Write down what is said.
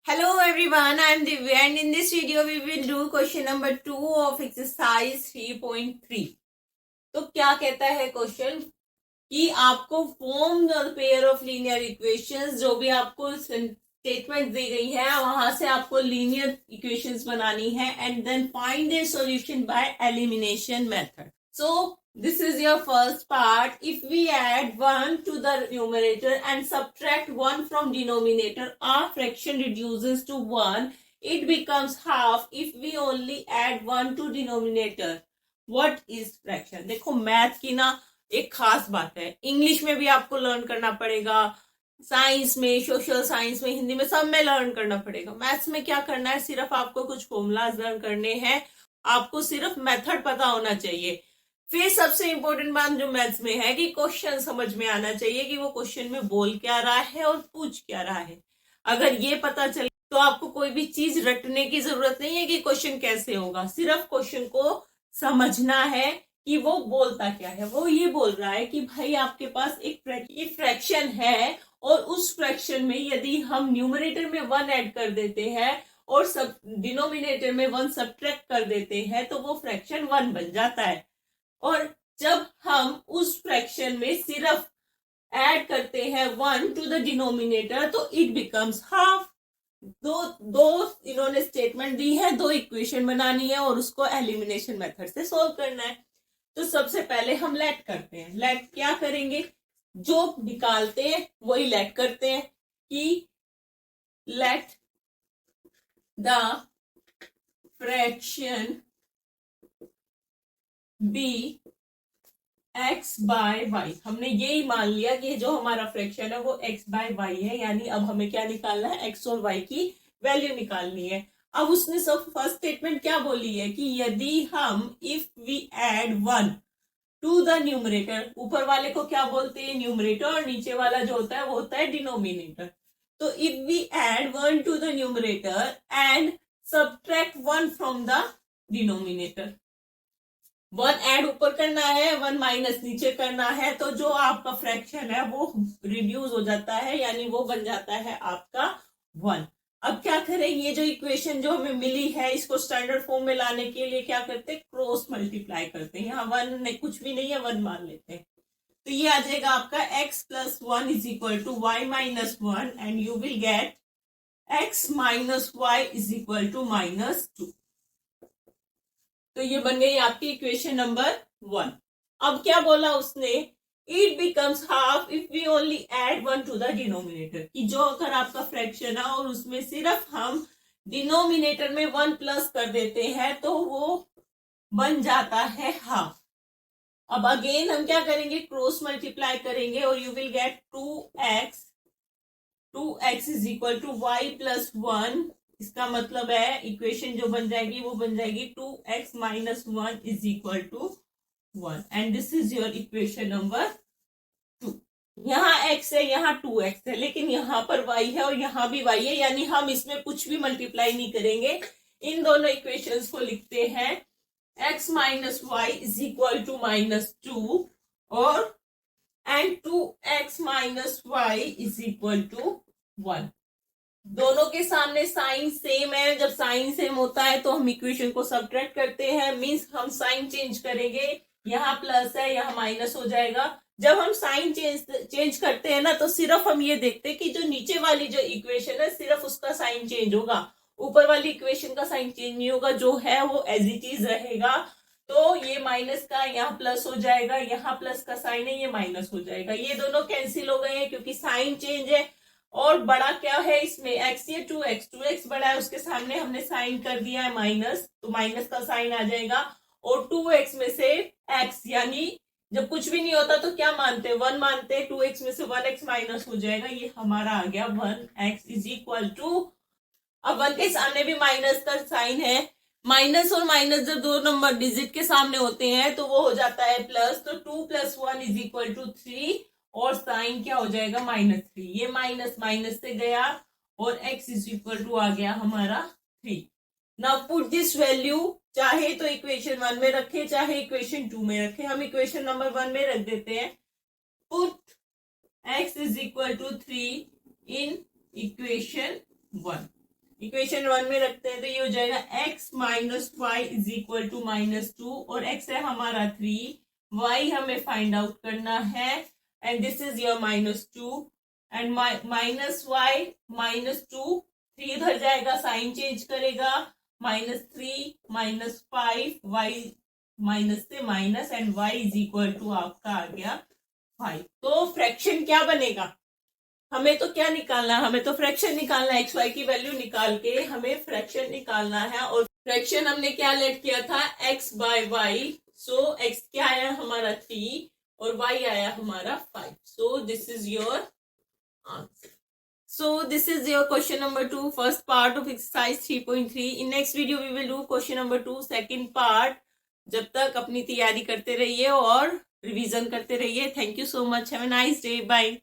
Hello everyone, I am Divya and in this video we will do question number 2 of exercise 3.3. तो क्या कहता है question कि आपको form the pair of linear equations, जो भी आपको स्टेटमेंट दी गई है वहां से आपको लीनियर इक्वेशंस बनानी है and then find their solution by elimination method. So this is your first part. If we add 1 to the numerator and subtract 1 from denominator, our fraction reduces to 1. It becomes half if we only add 1 to denominator. What is fraction? देखो math की ना एक खास बात है, English में भी आपको लर्न करना पड़ेगा, साइंस में, सोशल साइंस में, हिंदी में, सब में लर्न करना पड़ेगा. मैथ्स में क्या करना है, सिर्फ आपको कुछ फॉर्मूलाज लर्न करने हैं, आपको सिर्फ मेथड पता होना चाहिए. फिर सबसे इंपॉर्टेंट बात जो मैथ्स में है कि क्वेश्चन समझ में आना चाहिए कि वो क्वेश्चन में बोल क्या रहा है और पूछ क्या रहा है. अगर ये पता चले तो आपको कोई भी चीज रटने की जरूरत नहीं है कि क्वेश्चन कैसे होगा, सिर्फ क्वेश्चन को समझना है कि वो बोलता क्या है. वो ये बोल रहा है कि भाई आपके पास एक फ्रैक्शन है और उस फ्रैक्शन में यदि हम न्यूमरेटर में 1 ऐड कर देते हैं और सब डिनोमिनेटर में 1 सब्ट्रैक्ट कर देते हैं तो वो फ्रैक्शन 1 बन जाता है. और जब हम उस फ्रैक्शन में सिर्फ ऐड करते हैं 1 टू द डिनोमिनेटर तो इट बिकम्स हाफ. दो इन्होंने स्टेटमेंट दी है, 2 इक्वेशन बनानी है और उसको एलिमिनेशन मेथड से सॉल्व करना है. तो सबसे पहले हम लेट करते हैं. लेट क्या करेंगे, जो निकालते हैं वही लेट करते हैं कि let the fraction be x by y. हमने यही मान लिया कि जो हमारा फ्रैक्शन है वो x बाय वाई है, यानी अब हमें क्या निकालना है, x और y की वैल्यू निकालनी है. अब उसने सब फर्स्ट स्टेटमेंट क्या बोली है कि यदि हम if we add 1 to the numerator, ऊपर वाले को क्या बोलते हैं, न्यूमरेटर, और नीचे वाला जो होता है वो होता है डिनोमिनेटर. तो if we add 1 to the numerator and subtract 1 from the denominator, 1 add ऊपर करना है, 1 माइनस नीचे करना है, तो जो आपका फ्रैक्शन है वो रिड्यूस हो जाता है, यानी वो बन जाता है आपका 1. अब क्या करें, ये जो इक्वेशन जो हमें मिली है इसको स्टैंडर्ड फॉर्म में लाने के लिए क्या करते हैं, क्रॉस मल्टीप्लाई करते हैं. यहाँ 1 कुछ भी नहीं है, 1 मान लेते हैं. तो ये आ जाएगा आपका x plus 1 is equal to y minus 1 and you will get x minus y is equal to minus 2. तो ये बन गई आपकी इक्वेशन नंबर 1. अब क्या बोला उसने, it becomes half if we only add 1 to the denominator, कि जो अगर आपका फ्रैक्शन है और उसमें सिर्फ हम डिनोमिनेटर में 1 प्लस कर देते हैं तो वो बन जाता है हाफ. अब अगेन हम क्या करेंगे, क्रॉस मल्टीप्लाई करेंगे और you will get 2x is equal to y plus 1. इसका मतलब है इक्वेशन जो बन जाएगी वो बन जाएगी 2x minus 1 is equal to 1 and this is your equation number 2. यहाँ x है, यहाँ 2x है, लेकिन यहाँ पर y है और यहाँ भी y है, यानी हम इसमें कुछ भी मल्टीप्लाई नहीं करेंगे. इन दोनों इक्वेशंस को लिखते हैं x minus y is equal to minus 2 और and 2x minus y is equal to 1. दोनों के सामने साइन सेम है, जब साइन सेम होता है तो हम इक्वेशन को सब्ट्रैक्ट करते हैं, मींस हम साइन चेंज करेंगे, यहाँ प्लस है यहाँ माइनस हो जाएगा. जब हम साइन चेंज करते हैं ना तो सिर्फ हम ये देखते हैं कि जो नीचे वाली जो इक्वेशन है सिर्फ उसका साइन चेंज होगा, ऊपर वाली इक्वेशन का साइन चेंज नहीं होगा, जो है वो एज इट इज रहेगा. तो ये माइनस का यहाँ प्लस हो जाएगा, यहाँ प्लस का साइन है ये माइनस हो जाएगा, ये दोनों कैंसिल हो गए हैं क्योंकि साइन चेंज है. और बड़ा क्या है इसमें, x, ये 2x बड़ा है, उसके सामने हमने साइन कर दिया है माइनस, तो माइनस का साइन आ जाएगा. और 2x में से x, यानी जब कुछ भी नहीं होता तो क्या मानते हैं, 1 मानते हैं, 2x में से 1x माइनस हो जाएगा, ये हमारा आ गया 1x इज इक्वल टू. अब 1 के सामने भी माइनस का साइन है, माइनस और माइनस जब 2 नंबर डिजिट के सामने होते हैं तो वो हो जाता है प्लस, तो 2 प्लस 1 इज इक्वल टू 3 और साइन क्या हो जाएगा माइनस 3. ये माइनस माइनस से गया और x इज इक्वल टू आ गया हमारा 3. नाउ पुट दिस वैल्यू, चाहे तो इक्वेशन 1 में रखे चाहे इक्वेशन 2 में रखे, हम इक्वेशन नंबर 1 में रख देते हैं. Put x is equal to 3 in equation 1. Equation 1 में रखते हैं तो ये हो जाएगा x minus y is equal to -2 और x है हमारा 3, y हमें फाइंड आउट करना है and this is your -2 and minus y -2, 3 इधर जाएगा, साइन चेंज करेगा, -3 -5, y माइनस से minus and y is equal to आपका आ गया 5। तो फ्रैक्शन क्या बनेगा, हमें तो क्या निकालना है, हमें तो फ्रैक्शन निकालना है, एक्स वाई की वैल्यू निकाल के हमें फ्रैक्शन निकालना है। और फ्रैक्शन हमने क्या लेट किया था, x by Y. So x क्या आया हमारा 3 और y आया हमारा 5। So this is your answer. So this is your question number 2, first part of exercise 3.3. In next video we will do question number 2, second part. जब तक अपनी तैयारी करते रहिए और रिवीजन करते रहिए। Thank you so much, have a nice day, bye.